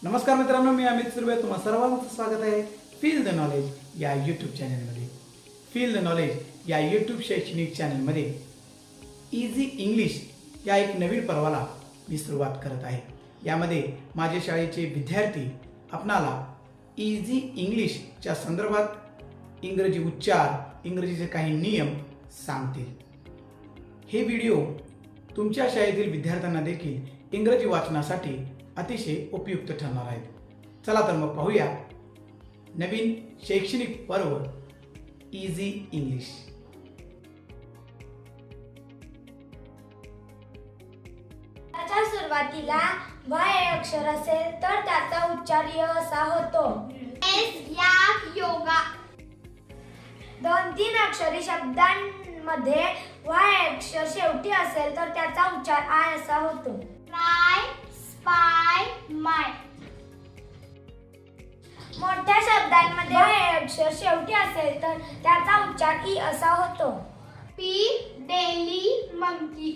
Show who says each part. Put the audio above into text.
Speaker 1: नमस्कार मित्रांनो, मी अमित सुर्वे. तुम्हा सर्वांचं स्वागत आहे फील द नॉलेज या यूट्यूब चॅनलमध्ये. फील द नॉलेज या यूट्यूब शैक्षणिक चॅनलमध्ये इझी इंग्लिश या एक नवीन पर्वाला मी सुरुवात करत आहे. यामध्ये माझ्या शाळेचे विद्यार्थी आपणाला इझी इंग्लिशच्या संदर्भात इंग्रजी उच्चार, इंग्रजीचे काही नियम सांगतील. हे व्हिडिओ तुमच्या शाळेतील विद्यार्थ्यांना देखील इंग्रजी वाचनासाठी अतिशय उपयुक्त ठरणार आहेत. चला तर मग पाहूया नवीन शैक्षणिक पर्व इझी इंग्लिश.
Speaker 2: त्याच्या सुरुवातीला वाय अक्षर असेल तर त्याचा उच्चार य असा होतो. योगा. 2-3 अक्षरी शब्दांमध्ये वाय अक्षर शेवटी असेल तर त्याचा उच्चार आय असा होतो. स्पाय, माय. मोठ्या शब्दांमध्ये वाय अक्षर शेवटी असेल तर त्याचा उच्चार ई असा होतो. Daily, monkey.